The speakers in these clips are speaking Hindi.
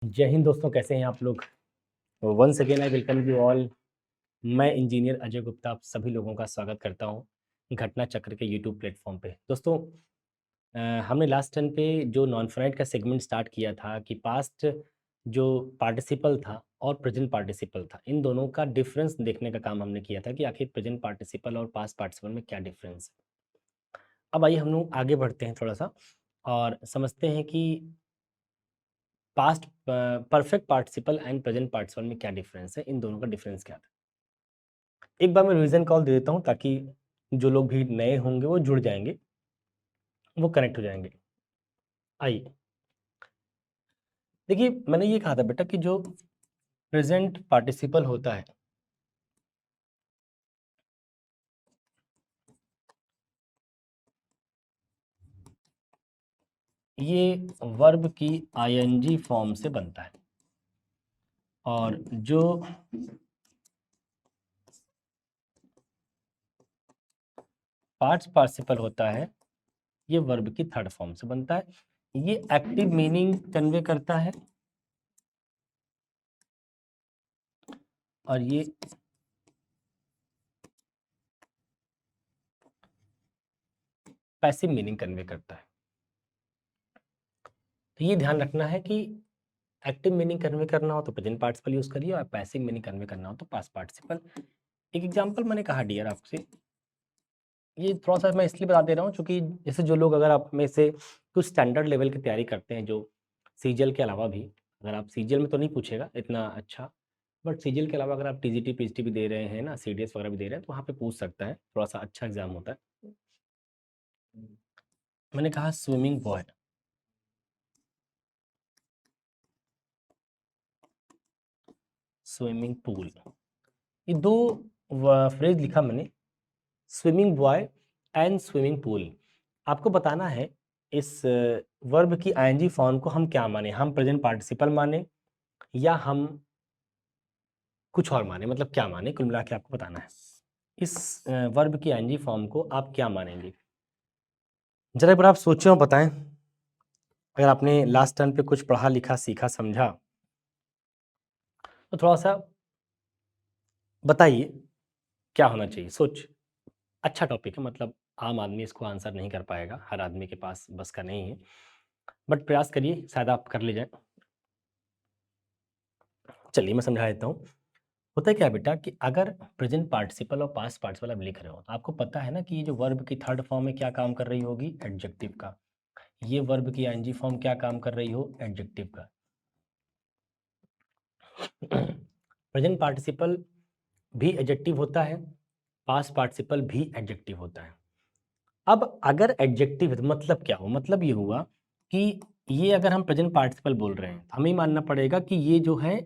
जय हिंद दोस्तों, कैसे हैं आप लोग। Once again I welcome you all. मैं इंजीनियर अजय गुप्ता आप सभी लोगों का स्वागत करता हूं घटना चक्र के यूट्यूब प्लेटफॉर्म पे। दोस्तों, हमने लास्ट टर्न पे जो नॉन फाइनाइट का सेगमेंट स्टार्ट किया था कि पास्ट जो पार्टिसिपल था और प्रेजेंट पार्टिसिपल था, इन दोनों का डिफरेंस देखने का काम हमने किया था कि आखिर प्रेजेंट पार्टिसिपल और पास्ट पार्टिसिपल में क्या डिफरेंस है। अब आइए हम लोग आगे बढ़ते हैं थोड़ा सा और समझते हैं कि past perfect participle and present participle में क्या डिफरेंस है, इन दोनों का डिफरेंस क्या था। एक बार मैं रिवीजन कॉल दे देता हूँ ताकि जो लोग भी नए होंगे वो जुड़ जाएंगे, वो कनेक्ट हो जाएंगे। आइए देखिए, मैंने ये कहा था बेटा कि जो प्रेजेंट पार्टिसिपल होता है ये वर्ब की आईएनजी फॉर्म से बनता है और जो पास्ट पार्टिसिपल होता है ये वर्ब की थर्ड फॉर्म से बनता है। ये एक्टिव मीनिंग कन्वे करता है और ये पैसिव मीनिंग कन्वे करता है। तो ये ध्यान रखना है कि एक्टिव मीनिंग कन्वे करना हो तो प्रेजेंट पार्टिसिपल यूज करिए और पैसिव मीनिंग कन्वे करना हो तो पास्ट पार्टिसिपल। एक एग्जांपल मैंने कहा डियर आपसे, ये थोड़ा सा मैं इसलिए बता दे रहा हूँ क्योंकि जैसे जो लोग अगर आप में से कुछ स्टैंडर्ड लेवल की तैयारी करते हैं, जो सीजीएल के अलावा भी, अगर आप सीजीएल में तो नहीं पूछेगा इतना अच्छा, बट सीजीएल के अलावा अगर आप टीजीटी पीजीटी भी दे रहे हैं ना, सीडीएस वगैरह भी दे रहे हैं, तो वहाँ पे पूछ सकता है, थोड़ा सा अच्छा एग्जाम होता है। मैंने कहा स्विमिंग बॉय, स्विमिंग पूल, ये दो फ्रेज लिखा मैंने, swimming boy and swimming pool. आपको बताना है इस वर्ब की आईएनजी फॉर्म को हम क्या माने, हम प्रेजेंट पार्टिसिपल माने या हम कुछ और माने, मतलब क्या माने, कुल मिला के आपको बताना है इस वर्ब की आईएनजी फॉर्म को आप क्या मानेंगे। जरा एक बार आप सोचें और बताएं, अगर आपने लास्ट टर्न पे कुछ पढ़ा लिखा सीखा समझा तो थोड़ा सा बताइए क्या होना चाहिए। सोच, अच्छा टॉपिक है, मतलब आम आदमी इसको आंसर नहीं कर पाएगा, हर आदमी के पास बस का नहीं है, बट प्रयास करिए, शायद आप कर ले जाए। चलिए मैं समझा देता हूँ। होता है क्या बेटा कि अगर प्रेजेंट पार्टिसिपल और पास्ट पार्टिसिपल आप लिख रहे हो तो आपको पता है ना कि ये जो वर्ब की थर्ड फॉर्म में क्या काम कर रही होगी, एडजेक्टिव का। ये वर्ब की आईएनजी फॉर्म क्या काम कर रही हो, एडजेक्टिव का। प्रेजेंट पार्टिसिपल भी एडजेक्टिव होता है, पास्ट पार्टिसिपल भी एडजेक्टिव होता है। अब अगर एडजेक्टिव है तो मतलब क्या हो, मतलब ये हुआ कि ये अगर हम प्रेजेंट पार्टिसिपल बोल रहे हैं तो हमें मानना पड़ेगा कि ये जो है,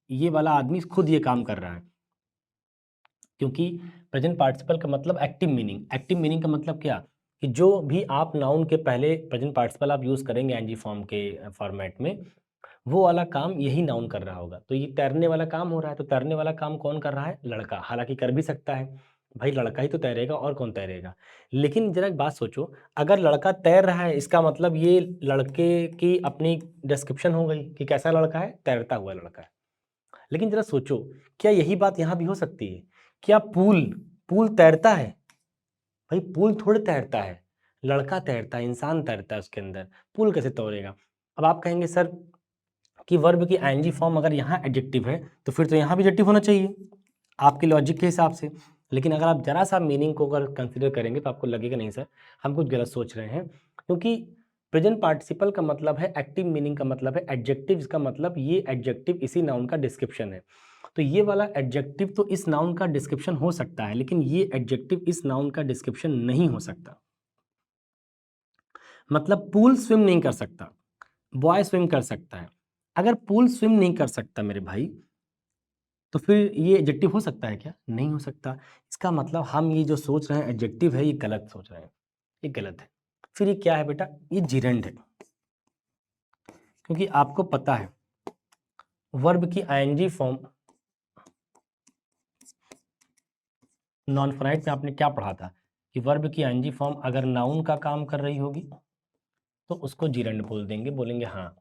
ये वाला आदमी खुद ये काम कर रहा है, क्योंकि प्रेजेंट पार्टिसिपल का मतलब एक्टिव मीनिंग। एक्टिव मीनिंग का मतलब क्या, कि जो भी आप नाउन के पहले प्रेजेंट पार्टिसिपल आप यूज करेंगे एनजी फॉर्म के फॉर्मेट में, वो वाला काम यही नाउन कर रहा होगा। तो ये तैरने वाला काम हो रहा है, तो तैरने वाला काम कौन कर रहा है, लड़का। हालांकि कर भी सकता है, भाई लड़का ही तो तैरेगा और कौन तैरेगा। लेकिन जरा एक बात सोचो, अगर लड़का तैर रहा है इसका मतलब ये लड़के की अपनी डिस्क्रिप्शन हो गई कि कैसा लड़का है, तैरता हुआ लड़का है। लेकिन जरा सोचो, क्या यही बात यहाँ भी हो सकती है, क्या पूल, पूल तैरता है, भाई पूल थोड़े तैरता है, लड़का तैरता है, इंसान तैरता है उसके अंदर, पूल कैसे तैरेगा। अब आप कहेंगे सर कि वर्ब की आईएनजी फॉर्म अगर यहाँ एडजेक्टिव है तो फिर तो यहाँ भी एडजेक्टिव होना चाहिए आपके लॉजिक के हिसाब से। लेकिन अगर आप जरा सा मीनिंग को अगर कंसिडर करेंगे तो आपको लगेगा नहीं सर हम कुछ गलत सोच रहे हैं, क्योंकि प्रेजेंट पार्टिसिपल का मतलब है एक्टिव, मीनिंग का मतलब है एडजेक्टिव, इसका मतलब ये एडजेक्टिव इसी नाउन का डिस्क्रिप्शन है। तो ये वाला एडजेक्टिव तो इस नाउन का डिस्क्रिप्शन हो सकता है, लेकिन ये एडजेक्टिव इस नाउन का डिस्क्रिप्शन नहीं हो सकता। मतलब पूल स्विम नहीं कर सकता, बॉय स्विम कर सकता है। अगर पूल स्विम नहीं कर सकता मेरे भाई, तो फिर ये एडजेक्टिव हो सकता है क्या, नहीं हो सकता। इसका मतलब हम ये जो सोच रहे हैं एडजेक्टिव है, ये गलत सोच रहे हैं, ये गलत है। फिर ये क्या है बेटा, ये जिरेंड है, क्योंकि आपको पता है वर्ब की आईएनजी फॉर्म नॉन फाइनाइट में आपने क्या पढ़ा था कि वर्ब की आईएनजी फॉर्म अगर नाउन का काम कर रही होगी तो उसको जिरेंड बोल देंगे, बोलेंगे हाँ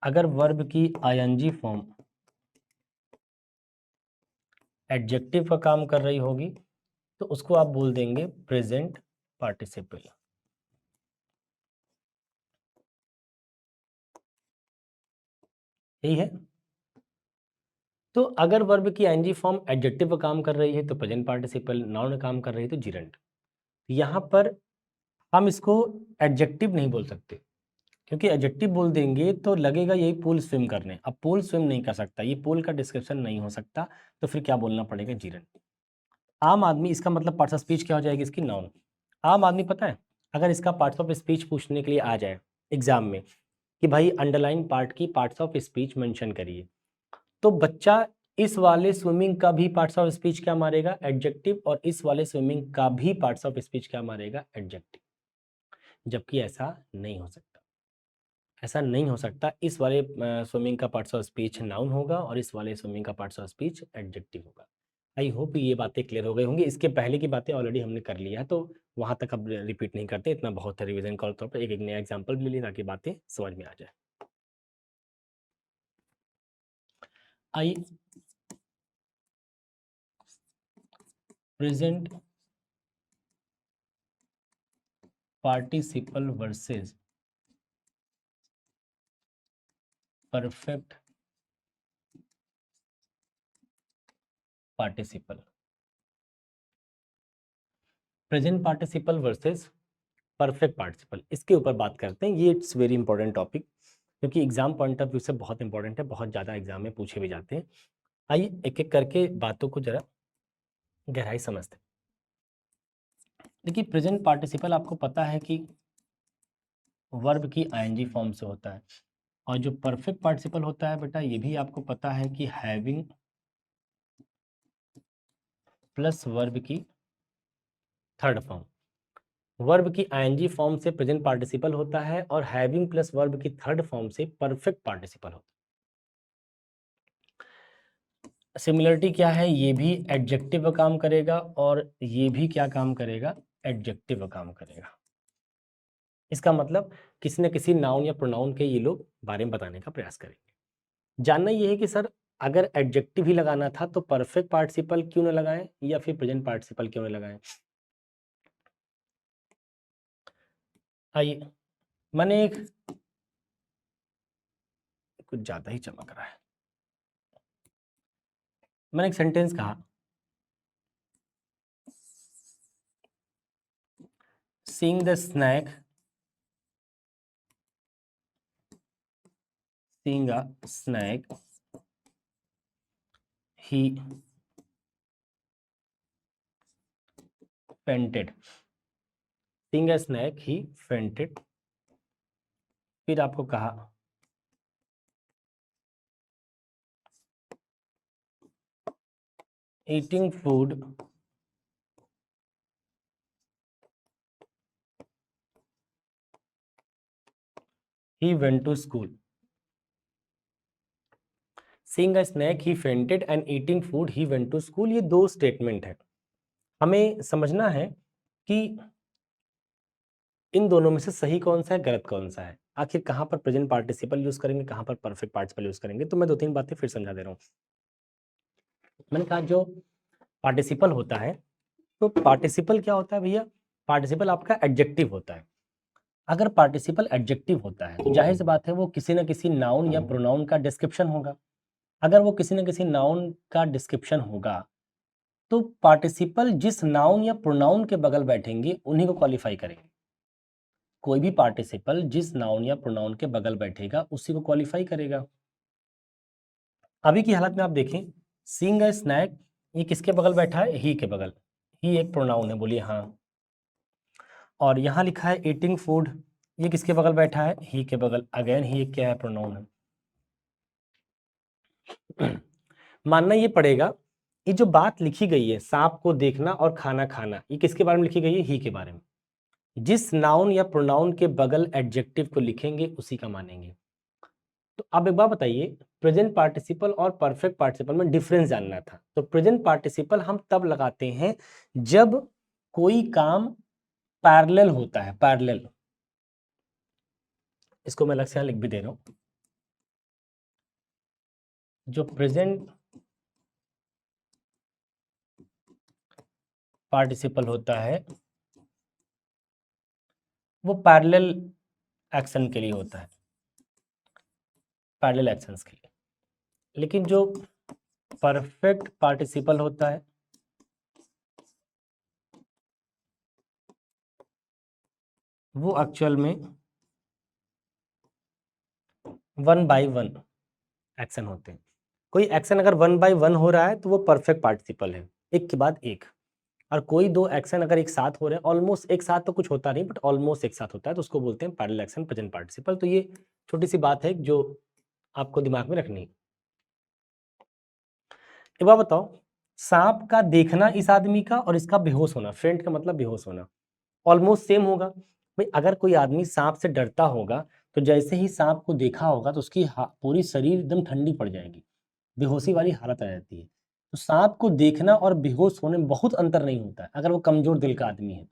अगर वर्ब की आईएनजी फॉर्म एडजेक्टिव का काम कर रही होगी तो उसको आप बोल देंगे प्रेजेंट पार्टिसिपल। यही है। तो अगर वर्ब की आईएनजी फॉर्म एडजेक्टिव का काम कर रही है तो प्रेजेंट पार्टिसिपल, नाउन का काम कर रही है तो जिरंट। यहाँ पर हम इसको एडजेक्टिव नहीं बोल सकते, क्योंकि एडजेक्टिव बोल देंगे तो लगेगा यही पूल स्विम करने। अब पूल स्विम नहीं कर सकता, ये पूल का डिस्क्रिप्शन नहीं हो सकता, तो फिर क्या बोलना पड़ेगा, जिरंट। आम आदमी, इसका मतलब पार्ट्स ऑफ स्पीच क्या हो जाएगी इसकी, नाउन। आम आदमी पता है, अगर इसका पार्ट्स ऑफ स्पीच पूछने के लिए आ जाए एग्जाम में कि भाई अंडरलाइन पार्ट की पार्ट्स ऑफ स्पीच मेंशन करिए, तो बच्चा इस वाले स्विमिंग का भी पार्ट्स ऑफ स्पीच क्या मारेगा, एडजेक्टिव, और इस वाले स्विमिंग का भी पार्ट्स ऑफ स्पीच क्या मारेगा, एडजेक्टिव। जबकि ऐसा नहीं हो सकता, ऐसा नहीं हो सकता। इस वाले स्विमिंग का पार्ट्स ऑफ स्पीच नाउन होगा और इस वाले स्विमिंग का पार्ट्स ऑफ स्पीच एडजेक्टिव होगा। आई होप ये बातें क्लियर हो गई होंगी। इसके पहले की बातें ऑलरेडी हमने कर लिया है, तो वहाँ तक अब रिपीट नहीं करते, इतना बहुत है। रिवीजन के तौर पर एक एक नया एग्जाम्पल भी ले लिए ताकि बातें समझ में आ जाए। आई present participle versus perfect participle. Present participle versus perfect participle, इसके ऊपर बात करते हैं। ये इट्स वेरी इंपॉर्टेंट टॉपिक, क्योंकि एग्जाम पॉइंट ऑफ व्यू से बहुत इंपॉर्टेंट है, बहुत ज़्यादा एग्जाम में पूछे भी जाते हैं। आइए एक एक करके बातों को जरा गहराई समझते हैं। देखिए, प्रेजेंट पार्टिसिपल आपको पता है कि वर्ब की आईएनजी फॉर्म से होता है, और जो परफेक्ट पार्टिसिपल होता है बेटा, ये भी आपको पता है कि हैविंग प्लस वर्ब की थर्ड फॉर्म। वर्ब की आईएनजी फॉर्म से प्रेजेंट पार्टिसिपल होता है और हैविंग प्लस वर्ब की थर्ड फॉर्म से परफेक्ट पार्टिसिपल होता है। सिमिलरिटी क्या है, ये भी एडजेक्टिव का काम करेगा और ये भी क्या काम करेगा, एडजेक्टिव का काम करेगा। इसका मतलब किसी न किसी नाउन या प्रोनाउन के ये लोग बारे में बताने का प्रयास करेंगे। जानना ये है कि सर अगर एडजेक्टिव ही लगाना था तो परफेक्ट पार्टिसिपल क्यों ना लगाएं या फिर प्रेजेंट पार्टिसिपल क्यों ना लगाएं। आइए, मैंने एक कुछ ज्यादा ही चमक रहा है, मैंने एक सेंटेंस कहा, seeing the snake, seeing a snake he fainted, seeing a snake he fainted. फिर आपको कहा eating food he went to school. Seeing a snake he fainted and eating food he went to school, ये दो स्टेटमेंट है। हमें समझना है कि इन दोनों में से सही कौन सा है, गलत कौन सा है, आखिर कहाँ पर प्रेजेंट पार्टिसिपल यूज करेंगे, कहाँ पर परफेक्ट पार्टिसिपल यूज करेंगे। तो मैं दो तीन बातें फिर समझा दे रहा हूँ। मैंने कहा जो पार्टिसिपल होता है, तो पार्टिसिपल क्या होता है भैया, पार्टिसिपल आपका एडजेक्टिव होता है। अगर पार्टिसिपल एडजेक्टिव होता है तो जाहिर सी बात है वो किसी न किसी नाउन या प्रोनाउन का डिस्क्रिप्शन होगा। अगर वो किसी न किसी नाउन का डिस्क्रिप्शन होगा तो पार्टिसिपल जिस नाउन या प्रोनाउन के बगल बैठेंगे उन्हीं को क्वालिफाई करेंगे। कोई भी पार्टिसिपल जिस नाउन या प्रोनाउन के बगल बैठेगा उसी को क्वालिफाई करेगा। अभी की हालत में आप देखें, सीइंग अ स्नैक, ये किसके बगल बैठा है, ही के बगल, ही एक प्रोनाउन है, बोलिए हाँ। और यहाँ लिखा है ईटिंग फूड, ये किसके बगल बैठा है, ही के बगल, अगेन ही क्या है, प्रोनाउन है। मानना ये पड़ेगा, ये जो बात लिखी गई है सांप को देखना और खाना खाना, ये किसके बारे में लिखी गई है, ही के बारे में। जिस नाउन या प्रोनाउन के बगल एडजेक्टिव को लिखेंगे उसी का मानेंगे। तो अब एक बात बताइए, प्रेजेंट पार्टिसिपल और परफेक्ट पार्टिसिपल में डिफरेंस जानना था। तो प्रेजेंट पार्टिसिपल हम तब लगाते हैं जब कोई काम पैरेलल होता है, पैरेलल। इसको मैं अलग से यहाँ लिख भी दे रहा हूँ। जो प्रेजेंट पार्टिसिपल होता है वो पैरेलल एक्शन के लिए होता है, पैरेलल एक्शंस के लिए। लेकिन जो परफेक्ट पार्टिसिपल होता है वो एक्चुअल में 1/1 एक्शन होते हैं। कोई एक्शन अगर 1/1 हो रहा है तो वो परफेक्ट पार्टिसिपल है, एक के बाद एक। और कोई दो एक्शन अगर एक साथ हो रहे हैं, ऑलमोस्ट एक साथ तो कुछ होता नहीं, बट ऑलमोस्ट एक साथ होता है, तो उसको बोलते हैं पैरेलल एक्शन प्रेजेंट पार्टिसिपल। तो ये छोटी सी बात है जो आपको दिमाग में रखनी है। एक बात बताओ, सांप का देखना इस आदमी का और इसका बेहोश होना, फेंट का मतलब बेहोश होना, ऑलमोस्ट सेम होगा। भाई अगर कोई आदमी सांप से डरता होगा तो जैसे ही सांप को देखा होगा तो उसकी पूरी शरीर एकदम ठंडी पड़ जाएगी, बेहोशी वाली हालत आ जाती है। तो सांप को देखना और बेहोश होने में बहुत अंतर नहीं होता है अगर वो कमजोर दिल का आदमी है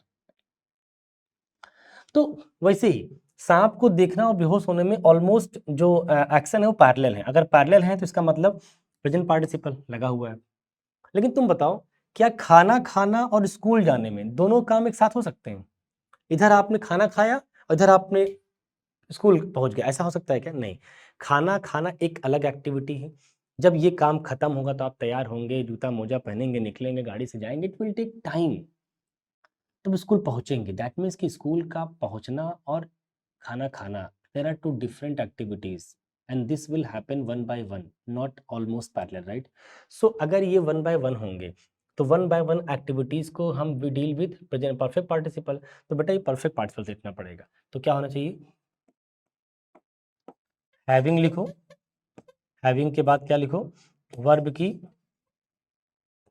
तो वैसे ही सांप को देखना और बेहोश होने में ऑलमोस्ट जो एक्शन है वो पैरेलल है। अगर पैरेलल है तो इसका मतलब प्रेजेंट पार्टिसिपल लगा हुआ है। लेकिन तुम बताओ, क्या खाना खाना और स्कूल जाने में दोनों काम एक साथ हो सकते हैं? इधर आपने खाना खाया और इधर आपने स्कूल पहुंच गए, ऐसा हो सकता है क्या? नहीं। खाना खाना एक अलग एक्टिविटी है। जब ये काम खत्म होगा तो आप तैयार होंगे, जूता मोजा पहनेंगे, निकलेंगे, गाड़ी से जाएंगे, इट विल टेक टाइम, तब स्कूल पहुंचेंगे। दैट मीन्स कि स्कूल का पहुंचना और खाना खाना, there are two different activities and this will happen 1/1, not almost parallel, right? So अगर ये 1/1 होंगे तो 1/1 एक्टिविटीज को हम we deal with present perfect participle. तो बेटा ये परफेक्ट पार्टिसिपल से लिखना पड़ेगा। तो क्या होना चाहिए? हैविंग लिखो, हैविंग के बाद क्या लिखो? वर्ब की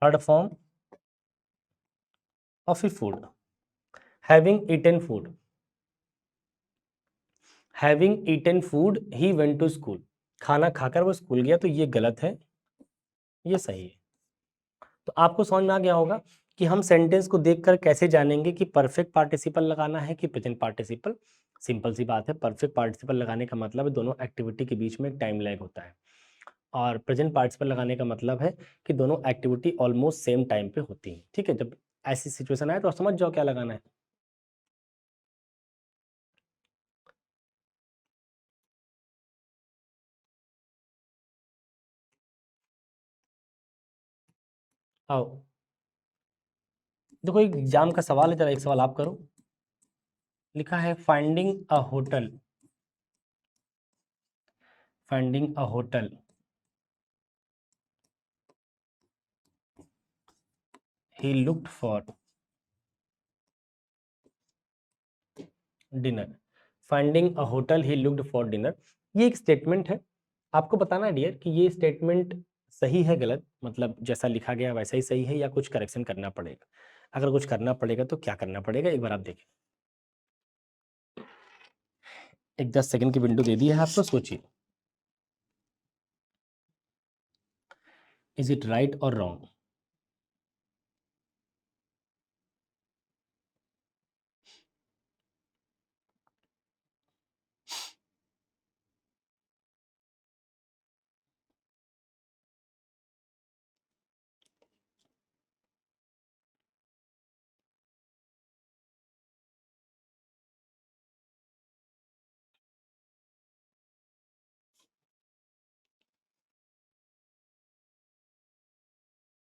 थर्ड फॉर्म और फिर food. Having eaten food, having eaten food he went to school. खाना खाकर वो स्कूल गया, तो ये गलत है, ये सही है। तो आपको समझ में आ गया होगा कि हम सेंटेंस को देखकर कैसे जानेंगे कि परफेक्ट पार्टिसिपल लगाना है कि प्रेजेंट पार्टिसिपल। सिंपल सी बात है, परफेक्ट पार्टिसिपल लगाने का मतलब है दोनों एक्टिविटी के बीच में टाइम लैग होता है, और प्रेजेंट पार्टिसिपल लगाने का मतलब है कि दोनों एक्टिविटी ऑलमोस्ट सेम टाइम पे होती है। ठीक है, जब ऐसी सिचुएशन आए तो समझ जाओ क्या लगाना है। आओ, देखो एक एग्जाम का सवाल है, जरा एक सवाल आप करो। लिखा है finding a hotel, finding a hotel he looked for dinner, finding a hotel he looked for dinner. ये एक स्टेटमेंट है, आपको बताना है डियर कि ये स्टेटमेंट सही है गलत, मतलब जैसा लिखा गया वैसा ही सही है या कुछ करेक्शन करना पड़ेगा। अगर कुछ करना पड़ेगा तो क्या करना पड़ेगा एक बार आप देखें। एक 10 सेकंड की विंडो दे दी है आपको, सोचिए इज इट राइट और रॉन्ग।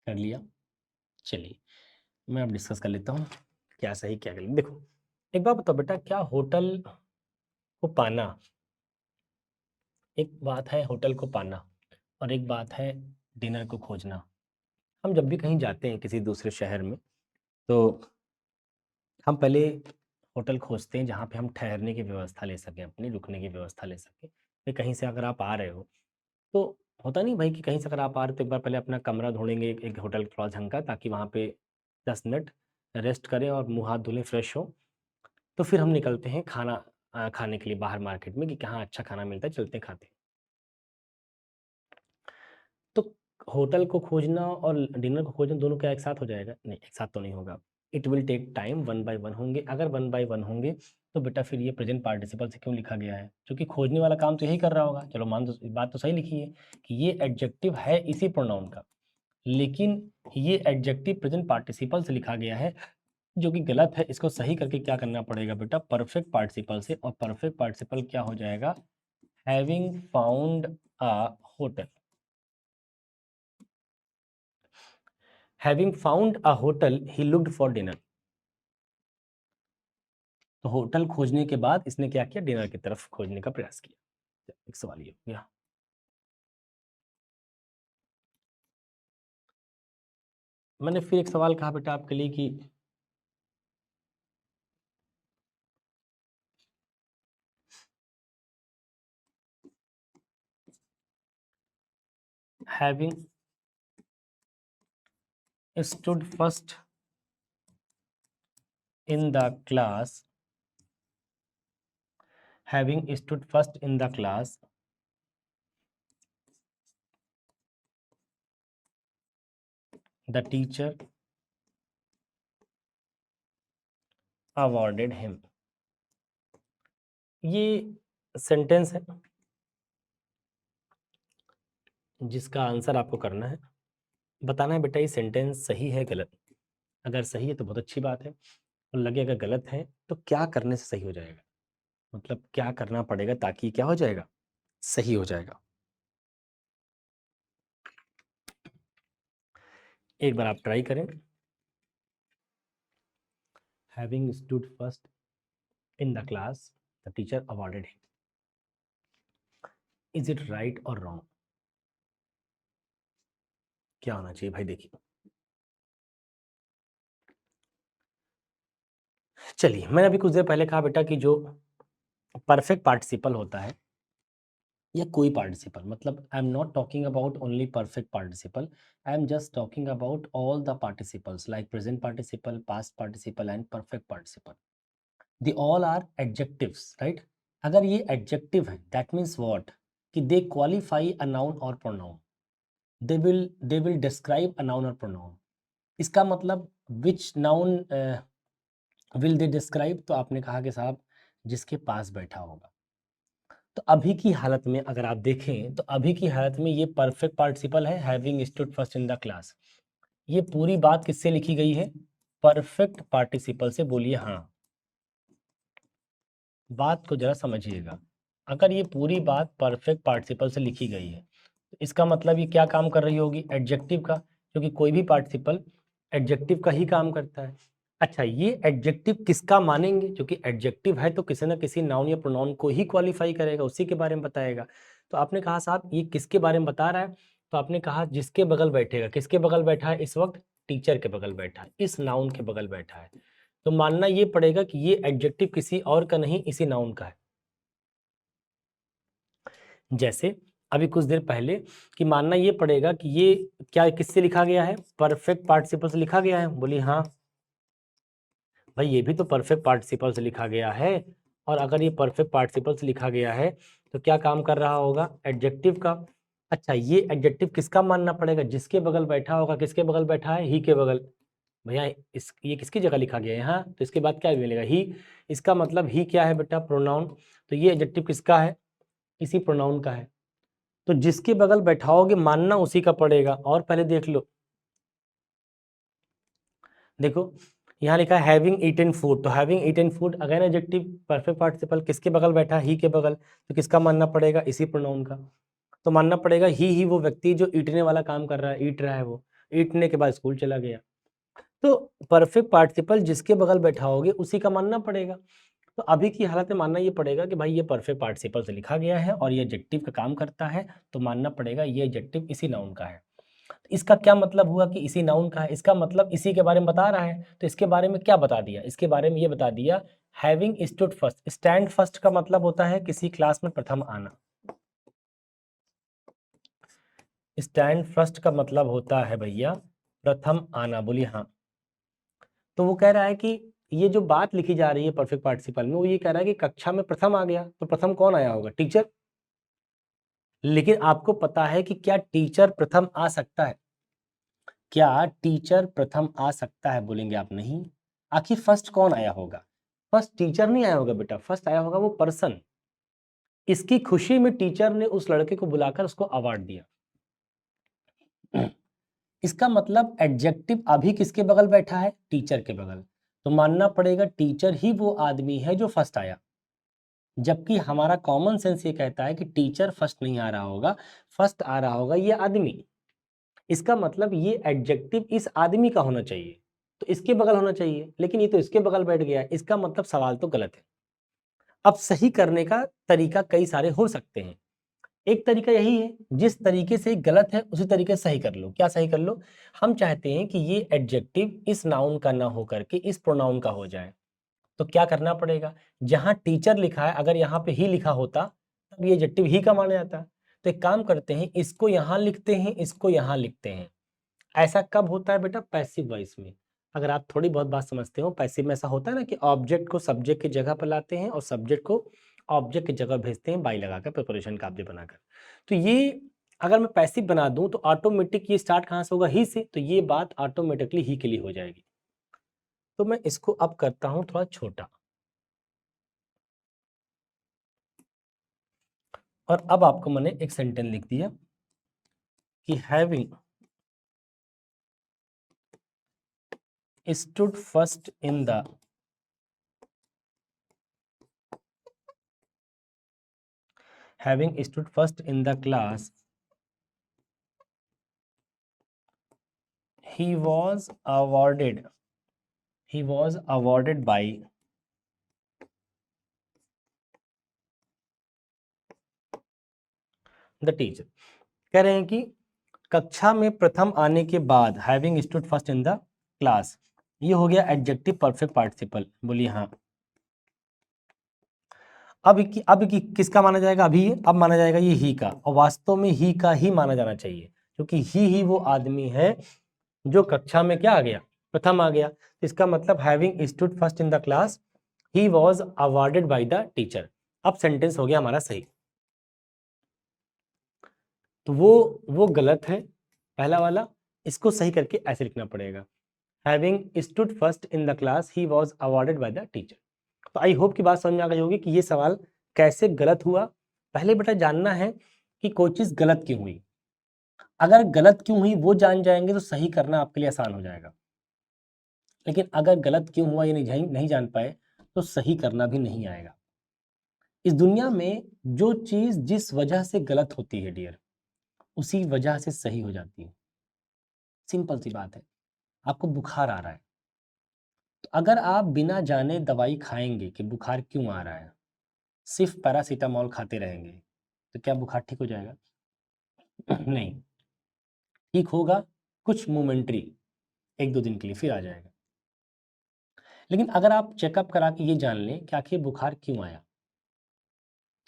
कर लिया, चलिए मैं अब डिस्कस कर लेता हूँ क्या सही क्या गलत। देखो एक बात बताओ बेटा, क्या होटल को पाना, एक बात है होटल को पाना और एक बात है डिनर को खोजना। हम जब भी कहीं जाते हैं किसी दूसरे शहर में तो हम पहले होटल खोजते हैं जहाँ पे हम ठहरने की व्यवस्था ले सकें, अपनी रुकने की व्यवस्था ले सकें। फिर कहीं से अगर आप आ रहे हो तो होता नहीं भाई कि कहीं से अगर आप आ रहे हो तो एक बार पहले अपना कमरा ढूंढेंगे, एक होटल थोड़ा झंका, ताकि वहाँ पे 10 मिनट रेस्ट करें और मुँह हाथ धुलें, फ्रेश हो। तो फिर हम निकलते हैं खाना खाने के लिए बाहर मार्केट में कि कहाँ अच्छा खाना मिलता है, चलते हैं खाते हैं। तो होटल को खोजना और डिनर को खोजना दोनों क्या एक साथ हो जाएगा? नहीं, एक साथ तो नहीं होगा। It will take time, 1 by 1 होंगे। अगर 1 बाय 1 होंगे तो बेटा फिर ये प्रेजेंट पार्टिसिपल से क्यों लिखा गया है? क्योंकि खोजने वाला काम तो यही कर रहा होगा। चलो मान दो, बात तो सही लिखी है कि ये एडजेक्टिव है इसी प्रोनाउन का, लेकिन ये एडजेक्टिव प्रेजेंट पार्टिसिपल से लिखा गया है, जो कि गलत है। इसको सही करके क्या करना पड़ेगा बेटा? परफेक्ट पार्टिसिपल से, और परफेक्ट पार्टिसिपल क्या हो जाएगा? Having found a hotel. Having found a hotel he looked for dinner. तो होटल खोजने के बाद इसने क्या किया? डिनर की तरफ खोजने का प्रयास किया। एक सवाल ये हो गया। मैंने फिर एक सवाल कहा बेटा आपके लिए कि having stood first in the class, having stood first in the class, the teacher awarded him। ये सेंटेंस है जिसका आंसर आपको करना है, बताना है बेटा ये सेंटेंस सही है गलत। अगर सही है तो बहुत अच्छी बात है, और लगे अगर गलत है तो क्या करने से सही हो जाएगा, मतलब क्या करना पड़ेगा ताकि क्या हो जाएगा? सही हो जाएगा। एक बार आप ट्राई करें। Having stood first in the class, the teacher awarded him. Is it right और रॉन्ग? क्या होना चाहिए भाई? देखिए, चलिए, मैंने अभी कुछ देर पहले कहा बेटा कि जो परफेक्ट पार्टिसिपल होता है या कोई पार्टिसिपल, मतलब I am not talking about only perfect participle, I am just talking about all the participles like present participle, past participle and perfect participle. They all are adjectives, right? अगर ये एडजेक्टिव है दैट मीन्स व्हाट? कि दे क्वालिफाई अ नाउन और pronoun, they will describe a noun और प्रोनाउन। इसका मतलब which noun will they describe? तो आपने कहा कि साहब जिसके पास बैठा होगा। तो अभी की हालत में अगर आप देखें तो अभी की हालत में ये परफेक्ट पार्टिसिपल है, having stood first in the class. ये पूरी बात किससे लिखी गई है? परफेक्ट पार्टिसिपल से। बोलिए हाँ। बात को जरा समझिएगा, अगर ये पूरी बात परफेक्ट पार्टिसिपल से लिखी गई है तो इसका मतलब ये क्या काम कर रही होगी? एडजेक्टिव का, क्योंकि कोई भी पार्टिसिपल एडजेक्टिव का ही काम करता है। अच्छा, ये एडजेक्टिव किसका मानेंगे? क्योंकि एडजेक्टिव है तो किसी ना किसी नाउन या प्रोनाउन को ही क्वालिफाई करेगा, उसी के बारे में बताएगा। तो आपने कहा साहब ये किसके बारे में बता रहा है? तो आपने कहा जिसके बगल बैठेगा। किसके बगल बैठा है इस वक्त? टीचर के बगल बैठा है, इस नाउन के बगल बैठा है। तो मानना ये पड़ेगा कि ये एडजेक्टिव किसी और का नहीं, इसी नाउन का है। जैसे अभी कुछ देर पहले कि मानना ये पड़ेगा कि ये क्या किससे लिखा गया है? परफेक्ट पार्टिसिपल से लिखा गया है। बोलिए हाँ। भाई ये भी तो परफेक्ट पार्टिसिपल से लिखा गया है, और अगर ये परफेक्ट पार्टिसिपल से लिखा गया है तो क्या काम कर रहा होगा? एडजेक्टिव का। अच्छा, ये एडजेक्टिव किसका मानना पड़ेगा? जिसके बगल बैठा होगा। किसके बगल बैठा है? ही के बगल। भैया इस ये किसकी जगह लिखा गया है यहाँ? तो इसके बाद क्या मिलेगा? ही। इसका मतलब ही क्या है बेटा? प्रोनाउन। तो ये एडजेक्टिव किसका है? इसी प्रोनाउन का है। तो जिसके बगल बैठाओगे मानना उसी का पड़ेगा। और पहले देख लो, देखो यहाँ लिखा है हैविंग ईटन फूड। तो having eaten food again adjective, perfect participle, किसके बगल बैठा? ही के बगल। तो किसका मानना पड़ेगा? इसी प्रोनाउन का। तो मानना पड़ेगा ही वो व्यक्ति जो ईटने वाला काम कर रहा है, ईट रहा है, वो ईटने के बाद स्कूल चला गया। तो परफेक्ट पार्टिसिपल जिसके बगल बैठाओगे उसी का मानना पड़ेगा। तो अभी की हालत में मानना ये पड़ेगा कि भाई ये परफेक्ट पार्टिसिपल से लिखा गया है और ये एडजेक्टिव का काम करता है, तो मानना पड़ेगा ये एडजेक्टिव इसी नाउन का है। इसका क्या मतलब हुआ कि इसी नाउन का है? इसका मतलब इसी के बारे में बता रहा है। तो इसके बारे में क्या बता दिया? इसके बारे में ये बता दिया having stood first. Stand first का मतलब होता है किसी क्लास में प्रथम आना। स्टैंड फर्स्ट का मतलब होता है भैया प्रथम आना। बोलिए हाँ। तो वो कह रहा है कि ये जो बात लिखी जा रही है परफेक्ट पार्टिसिपल में, वो ये कह रहा है कि कक्षा में प्रथम आ गया। तो प्रथम कौन आया होगा? टीचर। लेकिन आपको पता है कि क्या टीचर प्रथम आ सकता है? क्या टीचर प्रथम आ सकता है? बोलेंगे आप नहीं। आखिर फर्स्ट कौन आया होगा? फर्स्ट टीचर नहीं आया होगा बेटा, फर्स्ट आया होगा वो पर्सन। इसकी खुशी में टीचर ने उस लड़के को बुलाकर उसको अवार्ड दिया। इसका मतलब एडजेक्टिव अभी किसके बगल बैठा है? टीचर के बगल। तो मानना पड़ेगा टीचर ही वो आदमी है जो फर्स्ट आया, जबकि हमारा कॉमन सेंस ये कहता है कि टीचर फर्स्ट नहीं आ रहा होगा, फर्स्ट आ रहा होगा ये आदमी। इसका मतलब ये एडजेक्टिव इस आदमी का होना चाहिए, तो इसके बगल होना चाहिए, लेकिन ये तो इसके बगल बैठ गया, इसका मतलब सवाल तो गलत है। अब सही करने का तरीका कई सारे हो सकते हैं। एक तरीका यही है, जिस तरीके से गलत है उसी तरीके से सही कर लो। क्या सही कर लो? हम चाहते हैं कि ये एडजेक्टिव इस नाउन का ना हो करके इस प्रोनाउन का हो जाए। तो क्या करना पड़ेगा? जहाँ टीचर लिखा है अगर यहाँ पे ही लिखा होता तब ये एडजेक्टिव ही का माना जाता। तो एक काम करते हैं, इसको यहाँ लिखते हैं, इसको यहाँ लिखते हैं। ऐसा कब होता है बेटा? पैसिव वॉइस में। अगर आप थोड़ी बहुत बात समझते हो, पैसिव में ऐसा होता है ना कि ऑब्जेक्ट को सब्जेक्ट की जगह पर लाते हैं और सब्जेक्ट को ऑब्जेक्ट की जगह भेजते हैं बाई लगाकर, प्रिपोजिशन का ऑब्जेक्ट बनाकर। तो ये अगर मैं पैसिव बना दूं तो ऑटोमेटिक ये स्टार्ट कहाँ से होगा? ही से। तो ये बात ऑटोमेटिकली ही के लिए हो जाएगी। तो मैं इसको अब करता हूं थोड़ा छोटा, और अब आपको मैंने एक सेंटेंस लिख दिया कि having stood first in the class, he was awarded by the teacher। कह रहे हैं कि कक्षा में प्रथम आने के बाद having stood first in the class, ये हो गया एडजेक्टिव परफेक्ट पार्टिसिपल। बोलिए हाँ। अब किसका माना जाएगा? अभी अब माना जाएगा ये ही का, और वास्तव में ही का ही माना जाना चाहिए, क्योंकि ही वो आदमी है जो कक्षा में क्या आ गया? प्रथम आ गया। इसका मतलब having stood first in the class he was awarded by the teacher. अब सेंटेंस हो गया हमारा सही। तो वो गलत है पहला वाला, इसको सही करके ऐसे लिखना पड़ेगा, having stood first in the class he was awarded by the teacher. तो आई होप की बात समझ में आ गई होगी कि ये सवाल कैसे गलत हुआ। पहले बेटा जानना है कि कोई चीज गलत क्यों हुई। अगर गलत क्यों हुई वो जान जाएंगे तो सही करना आपके लिए आसान हो जाएगा। लेकिन अगर गलत क्यों हुआ ये नहीं जान पाए तो सही करना भी नहीं आएगा। इस दुनिया में जो चीज जिस वजह से गलत होती है डियर, उसी वजह से सही हो जाती है। सिंपल सी बात है। आपको बुखार आ रहा है, तो अगर आप बिना जाने दवाई खाएंगे कि बुखार क्यों आ रहा है, सिर्फ पैरासीटामोल खाते रहेंगे, तो क्या बुखार ठीक हो जाएगा? नहीं, ठीक होगा कुछ मोमेंट्री, एक दो दिन के लिए, फिर आ जाएगा। लेकिन अगर आप चेकअप करा के ये जान लें कि आखिर बुखार क्यों आया,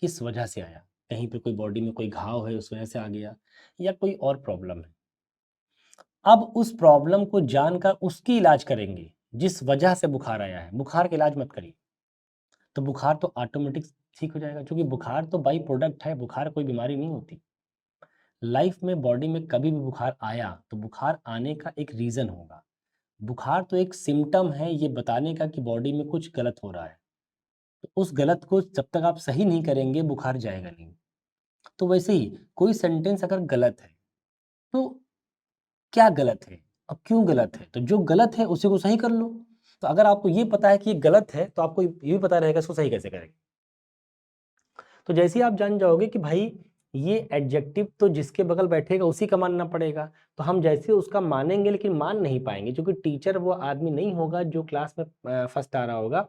किस वजह से आया, कहीं पे कोई बॉडी में कोई घाव है उस वजह से आ गया, या कोई और प्रॉब्लम है, अब उस प्रॉब्लम को जानकर उसकी इलाज करेंगे जिस वजह से बुखार आया है। बुखार का इलाज मत करिए, तो बुखार तो ऑटोमेटिक ठीक हो जाएगा, क्योंकि बुखार तो बाई प्रोडक्ट है, बुखार कोई बीमारी नहीं होती। लाइफ में बॉडी में कभी भी बुखार आया तो बुखार आने का एक रीज़न होगा। बुखार तो एक सिम्टम है ये बताने का कि बॉडी में कुछ गलत हो रहा है। तो उस गलत को जब तक आप सही नहीं करेंगे बुखार जाएगा नहीं। तो वैसे ही कोई सेंटेंस अगर गलत है तो क्या गलत है और क्यों गलत है, तो जो गलत है उसी को सही कर लो। तो अगर आपको ये पता है कि ये गलत है तो आपको ये भी पता रहेगा इसको सही कैसे करेंगे। तो जैसे ही आप जान जाओगे कि भाई ये एडजेक्टिव तो जिसके बगल बैठेगा उसी का मानना पड़ेगा, तो हम जैसे उसका मानेंगे लेकिन मान नहीं पाएंगे, क्योंकि टीचर वो आदमी नहीं होगा जो क्लास में फर्स्ट आ रहा होगा,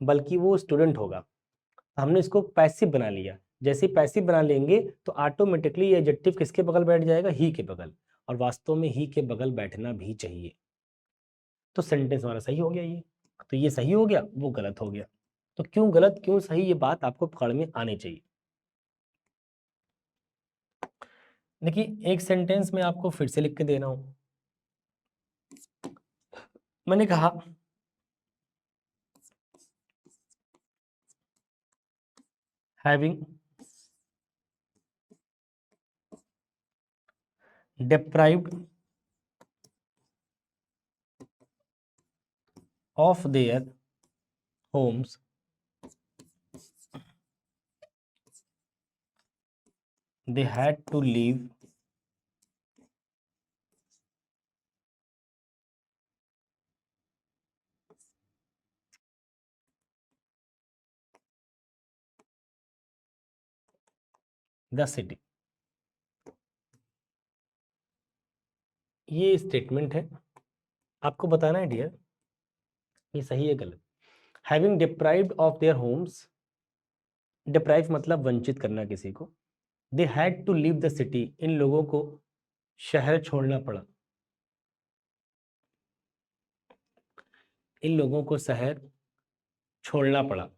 बल्कि वो स्टूडेंट होगा। तो हमने इसको पैसिव बना लिया। जैसे ही पैसिव बना लेंगे तो ऑटोमेटिकली ये एडजेक्टिव किसके बगल बैठ जाएगा? ही के बगल, और वास्तव में ही के बगल बैठना भी चाहिए। तो सेंटेंस हमारा सही हो गया ये। तो ये सही हो गया, वो गलत हो गया। तो क्यों गलत क्यों सही ये बात आपको पकड़ में आनी चाहिए। देखिए एक सेंटेंस में आपको फिर से लिख के दे रहा हूं। मैंने कहा having deprived of their homes they had to leave the city। ये स्टेटमेंट है, आपको बताना है डियर ये सही है गलत। Having deprived of their homes, deprive मतलब वंचित करना किसी को, they had to leave the city, इन लोगों को शहर छोड़ना पड़ा, इन लोगों को शहर छोड़ना पड़ा।